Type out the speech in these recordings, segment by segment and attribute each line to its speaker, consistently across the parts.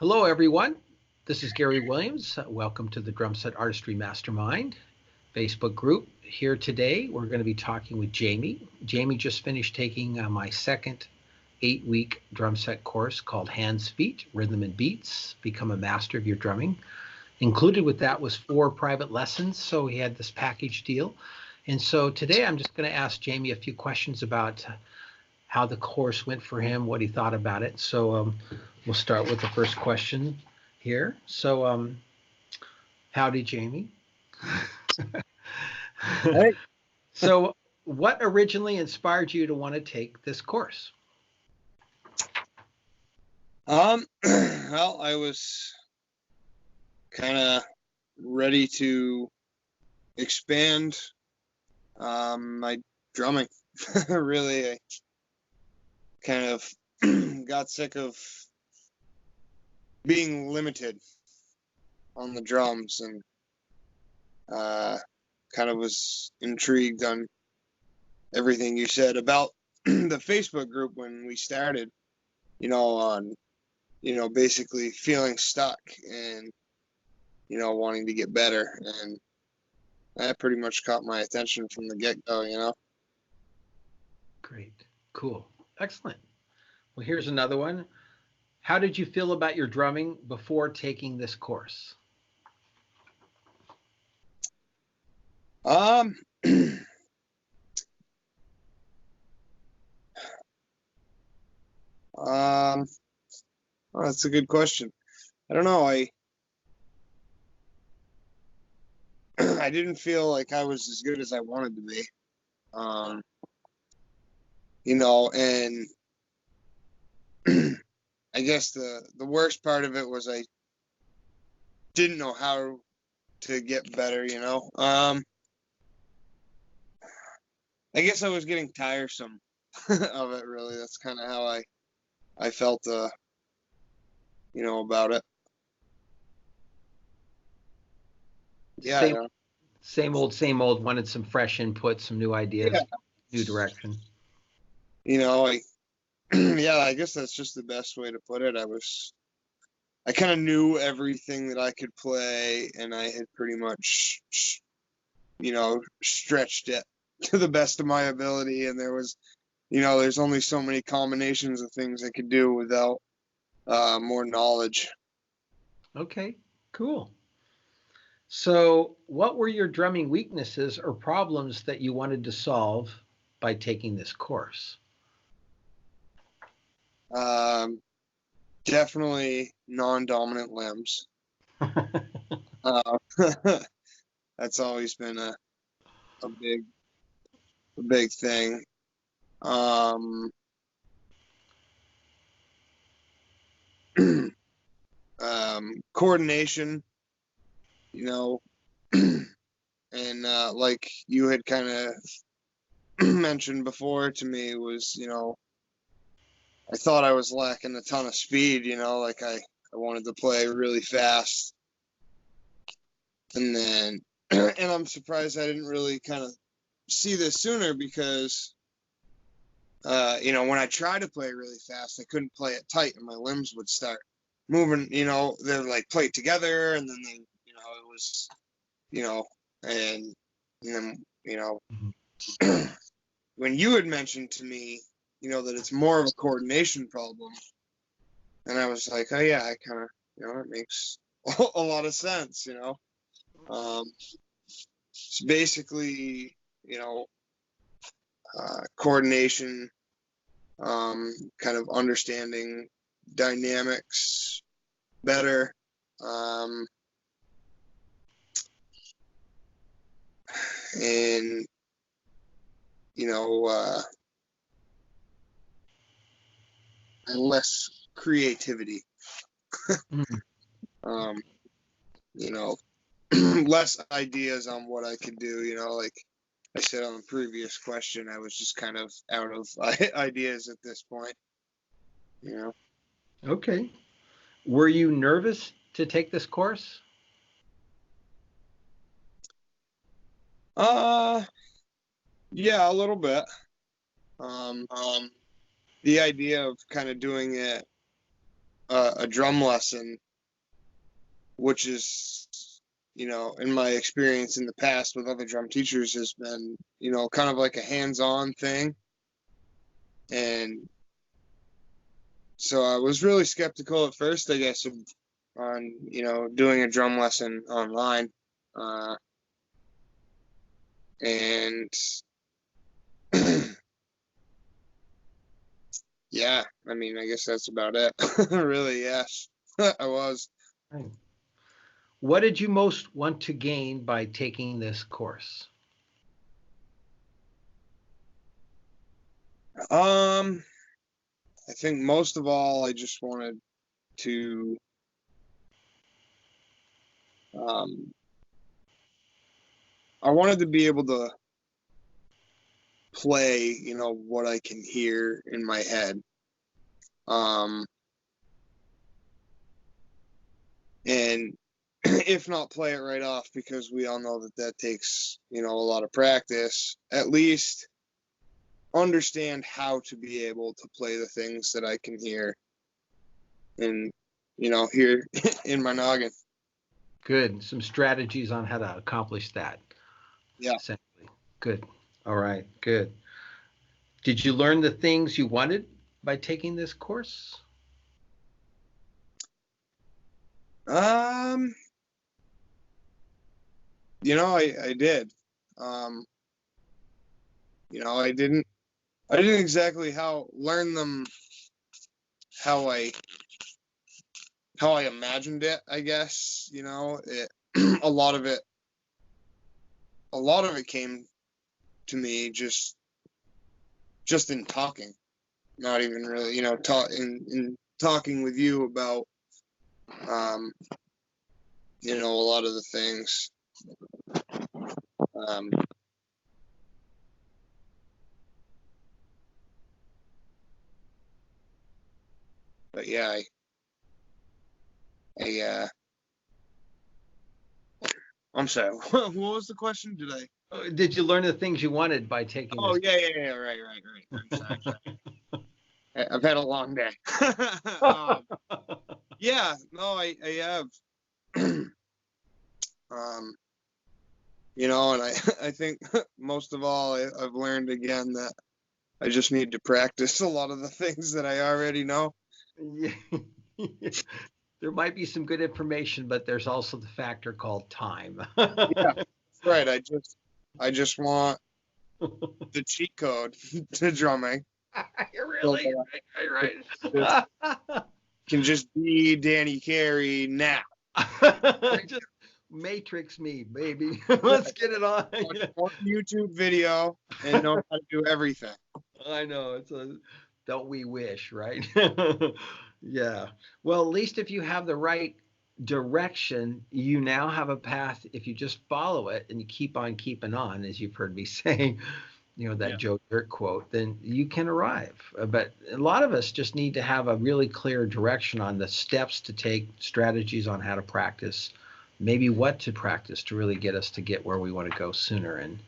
Speaker 1: Hello, everyone. This is Garey Williams. Welcome to the Drumset Artistry Mastermind Facebook group. Here today, we're going to be talking with Jamie. Jamie just finished taking my second 8-week drum set course called Hands, Feet, Rhythm and Beats, Become a Master of Your Drumming. Included with that was 4 private lessons, so he had this package deal. And so today I'm just going to ask Jamie a few questions about how the course went for him, what he thought about it. So we'll start with the first question here. So howdy, Jamie.
Speaker 2: Hey.
Speaker 1: So what originally inspired you to want to take this course?
Speaker 2: Well, I was kind of ready to expand my drumming. Really, I kind of got sick of being limited on the drums and kind of was intrigued on everything you said about the Facebook group when we started, on, basically feeling stuck and, wanting to get better. And that pretty much caught my attention from the get-go,
Speaker 1: Great. Cool. Excellent. Well, here's another one. How did you feel about your drumming before taking this course?
Speaker 2: Well, that's a good question. I don't know. I didn't feel like I was as good as I wanted to be. And I guess the worst part of it was I didn't know how to get better, I guess I was getting tiresome of it, really. That's kind of how I felt, about it. Yeah.
Speaker 1: Same old, wanted some fresh input, some new ideas, new direction.
Speaker 2: I guess that's just the best way to put it. I kind of knew everything that I could play, and I had pretty much, stretched it to the best of my ability. And there was, there's only so many combinations of things I could do without more knowledge.
Speaker 1: Okay, cool. So what were your drumming weaknesses or problems that you wanted to solve by taking this course?
Speaker 2: Definitely non-dominant limbs. That's always been a big thing. Coordination, and like you had kind of mentioned before to me was, I thought I was lacking a ton of speed, like I wanted to play really fast. And then, and I'm surprised I didn't really kind of see this sooner because, when I tried to play really fast, I couldn't play it tight and my limbs would start moving, they're like played together and then they, it was, and then, when you had mentioned to me, that it's more of a coordination problem. And I was like, oh yeah, I kind of, it makes a lot of sense, It's basically, coordination, kind of understanding dynamics better, and, less creativity. Less ideas on what I could do, like I said on the previous question, I was just kind of out of ideas at this point,
Speaker 1: Okay. Were you nervous to take this course?
Speaker 2: Yeah, a little bit. The idea of kind of doing it a drum lesson, which is, in my experience in the past with other drum teachers, has been, kind of like a hands-on thing. And so I was really skeptical at first, I guess, on, doing a drum lesson online. And yeah, I mean, I guess that's about it. Really, yes, I was.
Speaker 1: Right. What did you most want to gain by taking this course?
Speaker 2: I think most of all, I just wanted to, I wanted to be able to play, what I can hear in my head. And if not play it right off, because we all know that takes, a lot of practice, at least understand how to be able to play the things that I can hear and, hear in my noggin.
Speaker 1: Good. Some strategies on how to accomplish that.
Speaker 2: Yeah.
Speaker 1: Essentially. Good. All right. Good. Did you learn the things you wanted by taking this course?
Speaker 2: I did. I didn't exactly learn them how I imagined it, I guess. A lot of it came to me just in talking, not even really, in talking with you about, a lot of the things. But yeah, I'm sorry. What was the question?
Speaker 1: Did you learn the things you wanted by taking
Speaker 2: Oh,
Speaker 1: this?
Speaker 2: yeah. Right. I'm sorry. I've had a long day. Yeah, no, I have. And I think most of all, I've learned again that I just need to practice a lot of the things that I already know.
Speaker 1: Yeah. There might be some good information, but there's also the factor called time.
Speaker 2: Yeah, right. I just want the cheat code to drumming.
Speaker 1: Really? Right.
Speaker 2: Can just be Danny Carey now.
Speaker 1: Just matrix me, baby. Let's get it on.
Speaker 2: Watch one YouTube video and know how to do everything.
Speaker 1: I know. Don't we wish, right? Yeah. Well, at least if you have the right direction, you now have a path. If you just follow it and you keep on keeping on, as you've heard me say, that Joe Dirt quote, then you can arrive. But a lot of us just need to have a really clear direction on the steps to take, strategies on how to practice, maybe what to practice to really get us to get where we want to go sooner. And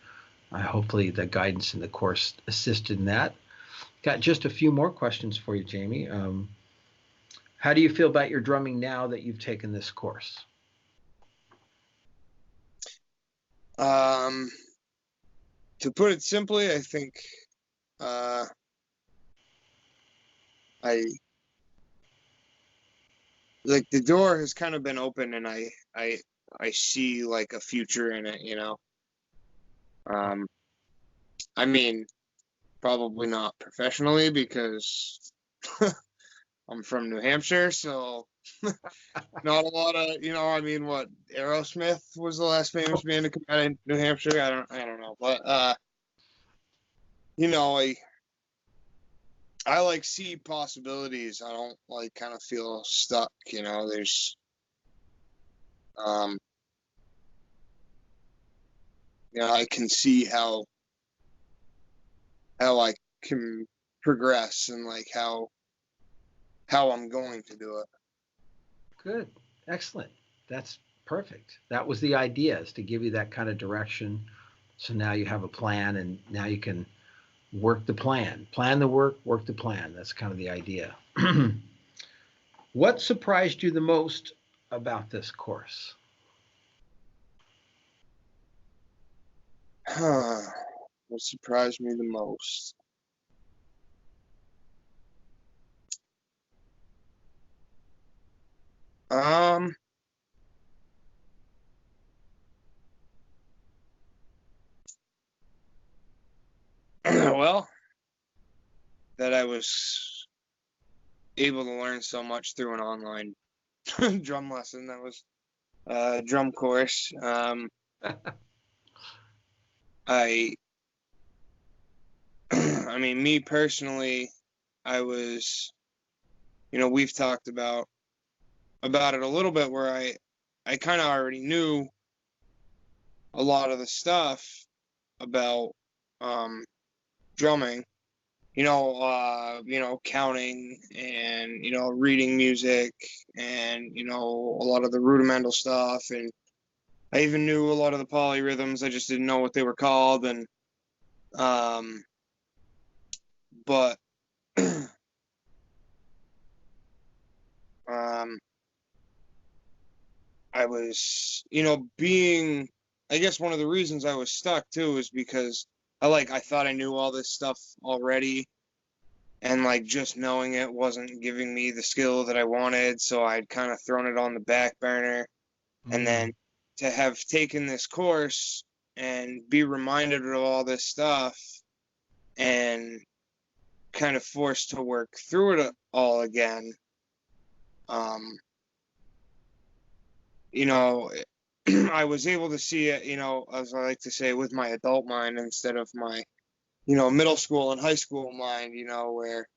Speaker 1: hopefully the guidance in the course assisted in that. Got just a few more questions for you, Jamie. How do you feel about your drumming now that you've taken this course?
Speaker 2: To put it simply, I think like the door has kind of been open, and I see like a future in it, I mean, probably not professionally, because I'm from New Hampshire, so not a lot of, I mean, what, Aerosmith was the last famous band to come out in New Hampshire? I don't know, but I like see possibilities. I don't like kind of feel stuck, there's I can see how I can progress, and like how I'm going to do it.
Speaker 1: Good. Excellent. That's perfect. That was the idea, is to give you that kind of direction. So now you have a plan, and now you can work the plan the work the plan. That's kind of the idea. What surprised you the most about this course?
Speaker 2: What surprised me the most? Um, well, that I was able to learn so much through an online drum lesson. That was a drum course. I, I mean, me personally, I was, we've talked about it a little bit where I kind of already knew a lot of the stuff about drumming, counting and, reading music and, a lot of the rudimental stuff. And I even knew a lot of the polyrhythms. I just didn't know what they were called. And, but, I was, I guess one of the reasons I was stuck too is because I thought I knew all this stuff already, and like just knowing it wasn't giving me the skill that I wanted, so I'd kind of thrown it on the back burner. And then to have taken this course and be reminded of all this stuff and kind of forced to work through it all again, I was able to see it, as I like to say, with my adult mind instead of my, middle school and high school mind, where,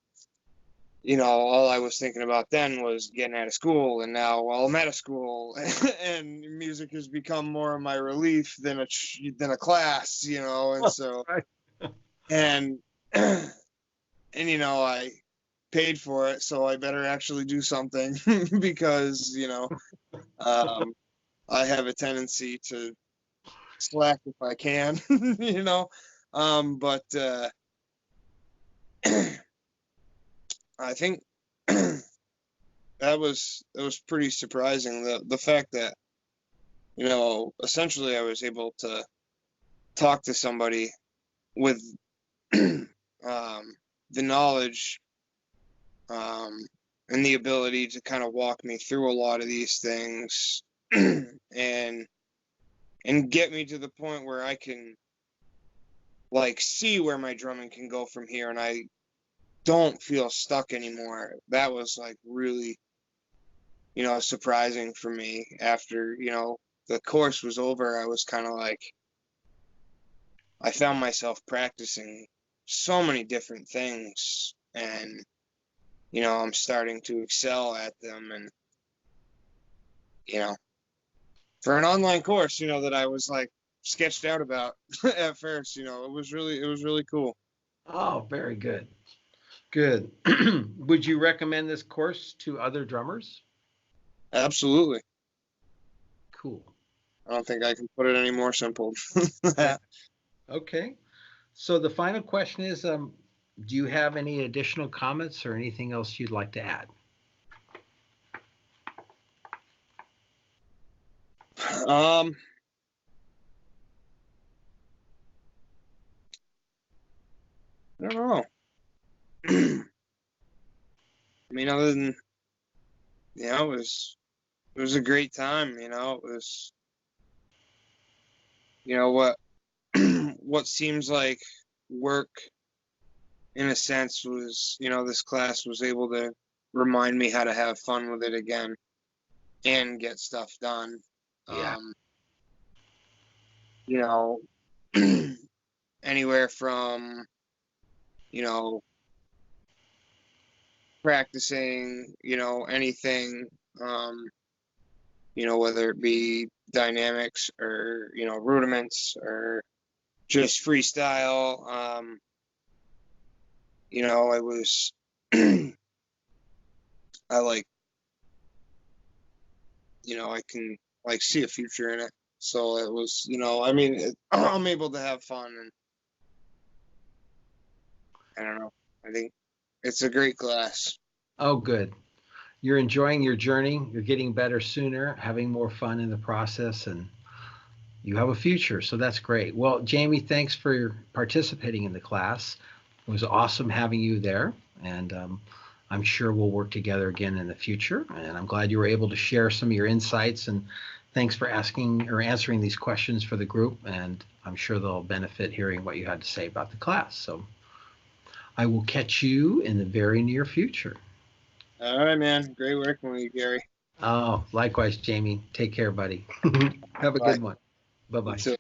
Speaker 2: all I was thinking about then was getting out of school. And now, well, I'm out of school and music has become more of my relief than a class, and so, and, I paid for it, so I better actually do something because, I have a tendency to slack if I can, but I think that was pretty surprising. The fact that, essentially I was able to talk to somebody with the knowledge and the ability to kind of walk me through a lot of these things and get me to the point where I can see where my drumming can go from here, and I don't feel stuck anymore. That was really, surprising for me. After, the course was over, I was kind of I found myself practicing so many different things, and, I'm starting to excel at them. And, for an online course, that I was sketched out about at first, it was really cool.
Speaker 1: Oh, very good. Good. Would you recommend this course to other drummers?
Speaker 2: Absolutely.
Speaker 1: Cool.
Speaker 2: I don't think I can put it any more simple.
Speaker 1: Okay. So the final question is, do you have any additional comments or anything else you'd like to add?
Speaker 2: I don't know. I mean, other than, it was a great time. It was, what what seems like work in a sense was, this class was able to remind me how to have fun with it again and get stuff done.
Speaker 1: Yeah.
Speaker 2: Anywhere from, practicing, anything, whether it be dynamics or, rudiments or just freestyle. I was, I I can see a future in it. So it was, I'm able to have fun, and I don't know. I think it's a great class.
Speaker 1: Oh, good. you're enjoying your journey. You're getting better sooner, having more fun in the process, and you have a future. So that's great. Well, Jamie, thanks for participating in the class. It was awesome having you there, and I'm sure we'll work together again in the future. And I'm glad you were able to share some of your insights, and thanks for asking or answering these questions for the group. And I'm sure they'll benefit hearing what you had to say about the class. So I will catch you in the very near future.
Speaker 2: All right, man. Great working with you, Gary.
Speaker 1: Oh, likewise, Jamie. Take care, buddy. Have a
Speaker 2: Bye.
Speaker 1: good one. Bye-bye.
Speaker 2: You too.